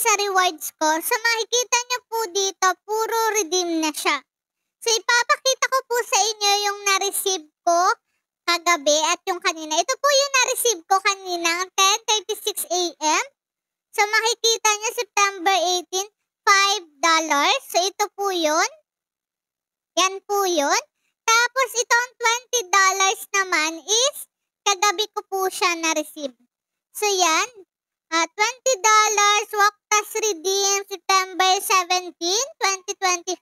sa rewards ko. So makikita nyo po dito, puro redeem na siya. So ipapakita ko po sa inyo yung na-receive ko kagabi at yung kanina. Ito po yung na-receive ko kanina, 10:36 AM. So makikita nyo September 18, $5. So ito po yun. Yan po yun. Tapos itong $20 naman is kagabi ko po siya na-receive. So yan. $20 Waktas Redeem September 17, 2024.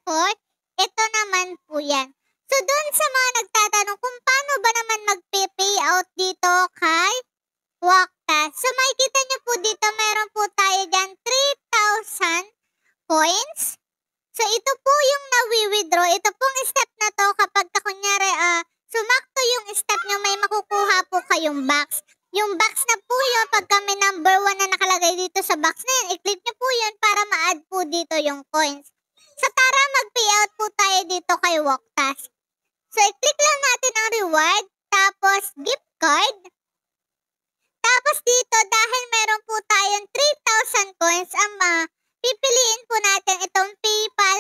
Ito naman po yan. So doon sa mga nagtatanong kung paano ba naman mag-payout dito kay Waktas. So makikita nyo po dito meron po tayo dyan 3,000 coins. So ito po yung nawi-withdraw. Ito pong step na to kapag kunyari sumakto yung step nyo may makukuha po kayong box. Yung box na po yun, pagka may number 1 na nakalagay dito sa box na yun, i-click nyo po yun para ma-add po dito yung coins. So tara mag-payout po tayo dito kay Waktas. So i-click lang natin ang reward, tapos gift card. Tapos dito dahil meron po tayong 3,000 coins, pipiliin po natin itong PayPal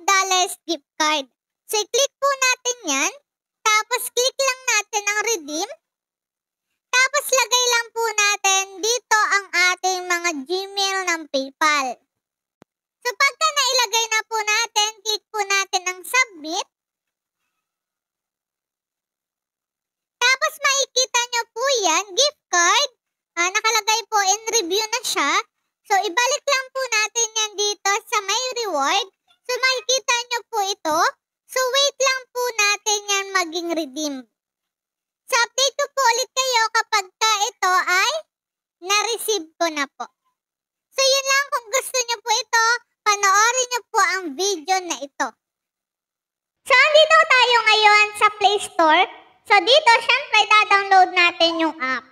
$5 gift card. So i-click po natin yan, tapos click lang natin ang redeem. Tapos lagay lang po natin dito ang ating mga Gmail ng PayPal. So pagka nailagay na po natin, click po natin ang submit. Tapos makikita nyo po yan, gift card. Nakalagay po in review na siya. So ibalik lang po natin yan dito sa may reward. So makikita nyo po ito. So wait lang po natin yan maging redeem. So update ko po ulit kayo kapag ito ay na-receive ko na po. So yun lang, kung gusto nyo po ito, panoorin nyo po ang video na ito. So andito tayo ngayon sa Play Store. So dito syempre da-download natin yung app.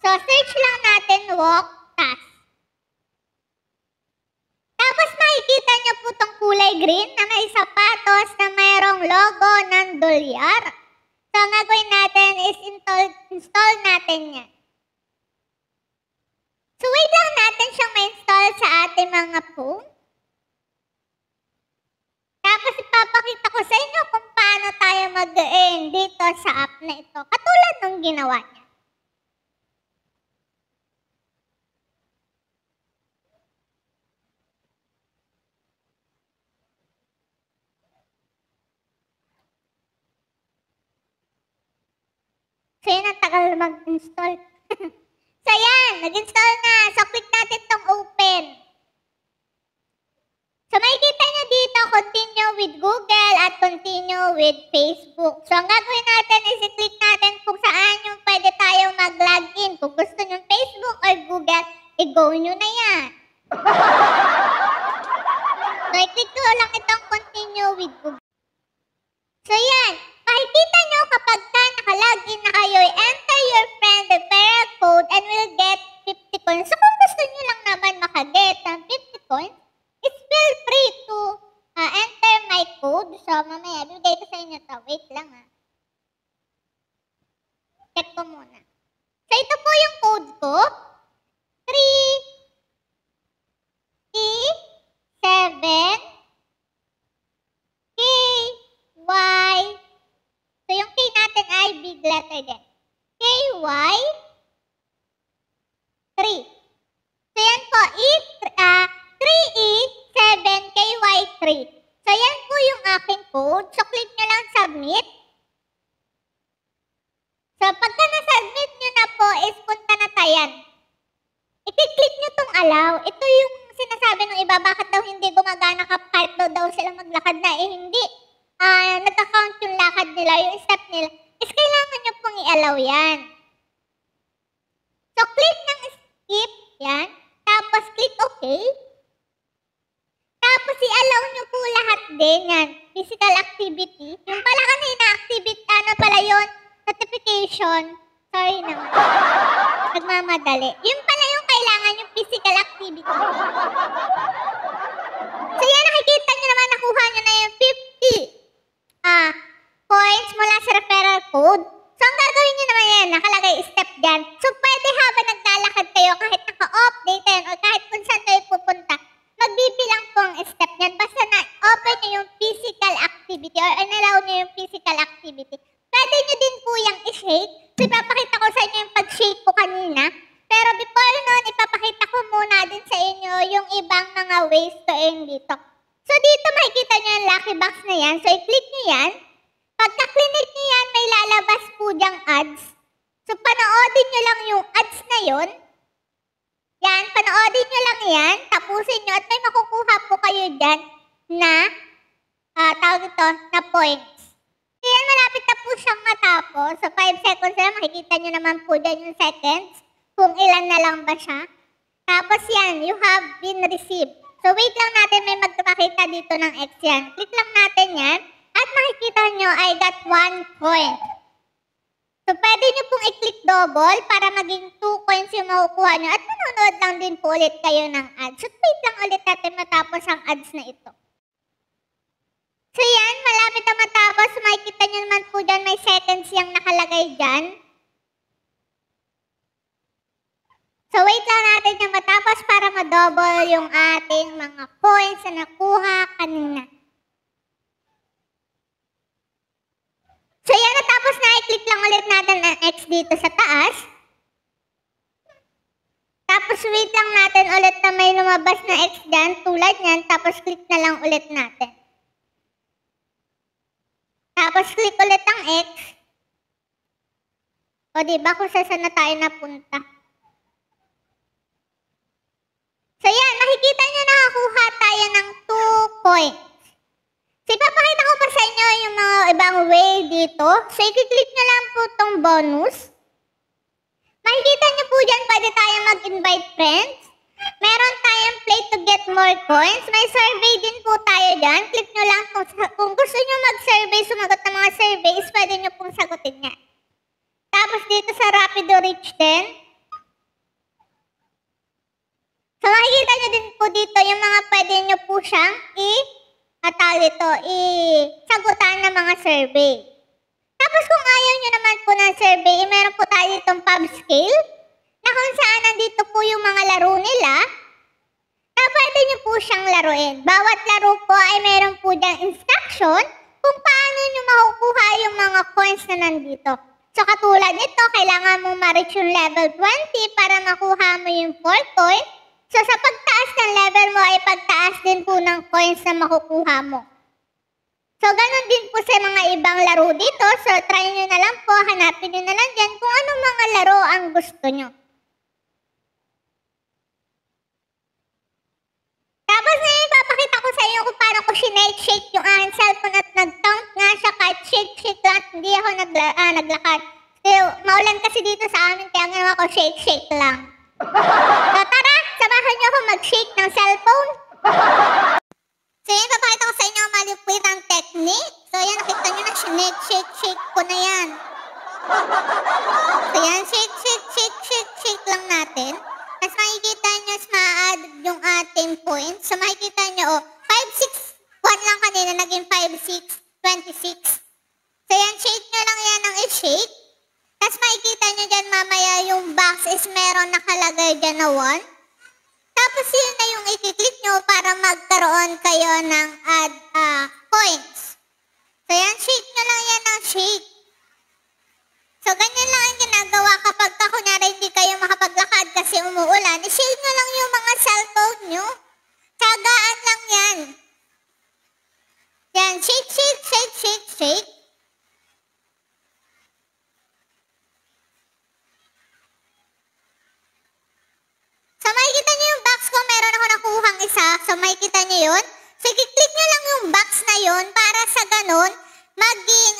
So search lang natin Waktas. Tapos makikita nyo po itong kulay green na may sapatos na mayroong logo ng dolyar. So, ang gagawin natin is install natin yan. So, wait lang natin siyang ma-install sa ating mga phone. Tapos, ipapakita ko sa inyo kung paano tayo mag-earn dito sa app na ito. Katulad ng ginawa niya. So, yun ang tagal mag-install. So, yan. Nag-install na. So, click natin itong open. So, makikita nyo dito, continue with Google at continue with Facebook. So, ang gagawin natin is i-click natin kung saan yung pwede tayo mag-login. Kung gusto nyo Facebook or Google, i-go nyo na yan. So, i-click ko lang itong continue with Google. So, yan. Makikita nyo kapag naka-login na kayo, enter your friend referral code and will get 50 coins. So kung gusto nyo lang naman makaget ng 50 coins, feel free to enter my code. So mamaya, bigay ko sa inyo ito. Wait lang check ko muna. So ito po yung code ko. 3E7 KY. So, yung K natin ay big letter din. KY3. So, yan po. 3E7KY3. So, yan po yung aking code. So, click nyo lang submit. So, pagka na-submit nyo na po, is punta na tayan. I-click nyo tong allow. Ito yung sinasabi ng iba, bakit daw hindi gumagana kahit daw sila maglakad na. Hindi. Nag-account yung lakad nila, yung step nila, is kailangan nyo pong i-allow yan. So, click ng skip, yan. Tapos, click OK. Tapos, i-allow nyo po lahat din, yan. Physical activity. Yung pala kanina, activity, ano pala yun? Notification. Sorry naman. Nagmamadali. Yung pala yung kailangan yung physical activity. So, yan, nakikita nyo naman, nakuha nyo na yung 50. Coins mula sa referral code. So, ang gagawin nyo naman yan, nakalagay step dyan. So, pwede habang naglalakad kayo, kahit naka-off day 10 o kahit kung saan kayo yung ibang mga ways to earn dito. So dito makikita nyo yung lucky box na yan. So i-click nyo yan. Pagka-click nyo yan, may lalabas po dyang ads. So panoodin nyo lang yung ads na yon. Yan, panoodin nyo lang yan. Tapusin nyo at may makukuha po kayo dyan na tawag ito, na points. So yan, malapit na po siyang matapos. So 5 seconds lang, makikita nyo naman po dyan yung seconds. Kung ilan na lang ba siya. Tapos yan, you have been received. So wait lang natin, may magpapakita dito ng X yan. Click lang natin yan. At makikita nyo, I got 1 point. So pwede nyo pong i-click double para maging 2 coins yung makukuha nyo. At manonood lang din po ulit kayo ng ads. So wait lang ulit natin matapos ang ads na ito. So yan, malapit na matapos. Makikita nyo naman po dyan, may seconds yung nakalagay dyan. So wait lang natin yung matapos para ma-double yung ating mga points na nakuha kanina. So yan, natapos na, i-click lang ulit natin ang X dito sa taas. Tapos wait lang natin ulit na may lumabas na X dyan, tulad nyan, tapos click na lang ulit natin. Tapos click ulit ang X. O diba kung saan na tayo napunta. So yan, makikita nyo nakakuha tayo ng 2 points. So ipapakita ko pa sa inyo yung mga ibang way dito. So i-click nyo lang po itong bonus. Makikita nyo po dyan, pwede tayong mag-invite friends. Meron tayong play to get more coins. May survey din po tayo dyan. Click nyo lang kung gusto nyo mag-survey, sumagot ng mga surveys, pwede nyo pong sagutin yan. Tapos dito sa Rapido Reach din. So makikita nyo din po dito yung mga pwede nyo po siyang sagutan ng mga survey. Tapos kung ayaw nyo naman po ng survey, meron po tayo itong pub scale na kung saan nandito po yung mga laro nila na pwede nyo po siyang laruin. Bawat laro po ay meron po diyang instruction kung paano nyo makukuha yung mga coins na nandito. So katulad nito, kailangan mo ma-reach yung level 20 para makuha mo yung 4 coins. So sa pagtaas ng level mo ay pagtaas din po ng coins na makukuha mo. So ganun din po sa mga ibang laro dito. So try nyo na lang po, hanapin nyo na lang dyan kung anong mga laro ang gusto nyo. Tapos ngayon, ipapakita ko sa inyo kung paano ko shake yung aking cellphone at nag-count nga siya kahit shake lang. Hindi ako naglakad. So maulan kasi dito sa amin kaya ginawa ko shake lang. So tara, samahan nyo ako mag-shake ng cellphone. So yan, papakita ko sa inyo ang malupit ang technique. So yan, nakita nyo na, shake ko na yan. So yan, shake lang natin. Tapos makikita nyo, ma-add yung ating points. So makikita nyo, 5, 6, 1 lang kanina, naging 5, 6, 26. So yan, shake nyo lang yan ng i-shake. Tapos makikita nyo dyan mamaya yung box is meron nakalagay dyan na 1. Tapos yun na yung i-click nyo para magkaroon kayo ng add coins. So yan, shake nyo lang yan ng shake. So ganyan lang ang ginagawa kapag kunyari hindi kayo makapaglakad kasi umuulan. I-shake nyo lang yung mga cellphone nyo. Tsagaan lang yan. Yan, shake. So makikita nyo yung box ko, meron ako nakuhang isa. So makikita nyo yun. So i-click nyo lang yung box na yun para sa ganun maging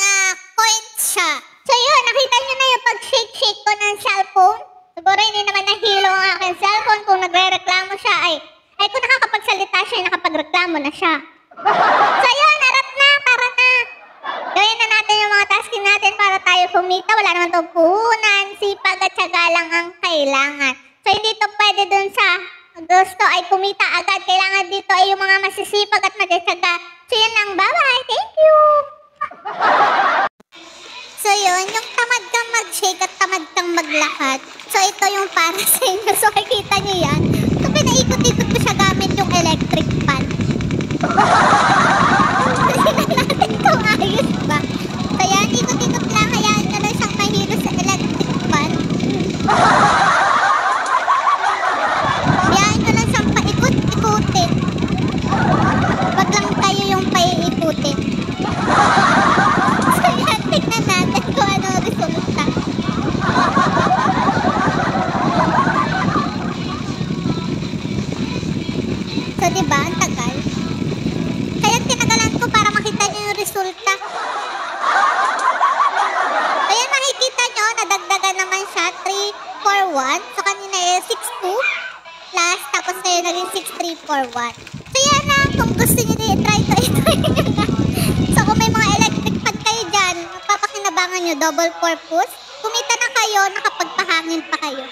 coins siya. So yun, nakita nyo na yung pag-shake ko ng cellphone. Siguro hindi naman nahilo ang aking cellphone. Kung nagre-reklamo siya ay kung nakakapagsalita siya, nakapagreklamo na siya. So yun, harap na, tara na. Gawin na natin yung mga tasking natin para tayo kumita. Wala naman itong puhunan, sipag at syaga lang ang kailangan. So hindi ito pwede dun sa gusto ay kumita agad. Kailangan dito ay yung mga masisipag at magsasyaga. So yun lang, bye-bye. Thank you. So yun, yung tamad kang mag-shake at tamad kang maglakad. So ito yung para sa inyo. So makikita nyo yan. So pinaikot-ikot ko siya gamit yung electric fan. Tingnan natin kung ayos ba. So yan, ikot-ikot lang. Hayaan nyo na siyang mahilo sa electric fan. Hayaan nyo lang siyang paikot-ikot. di ba? Ang tagal. Kaya tinagalan ko para makita nyo yung resulta. Ayan, makikita nyo, nadagdagan naman siya. 341. So, kanina eh, 62. Plus, tapos ngayon naging 6341. So, yan na. Kung gusto nyo i-try to, i-try nyo na. So, kung may mga electric fan kayo dyan, magpapakinabangan nyo, double purpose. Kumita na kayo, nakapagpahangin pa kayo.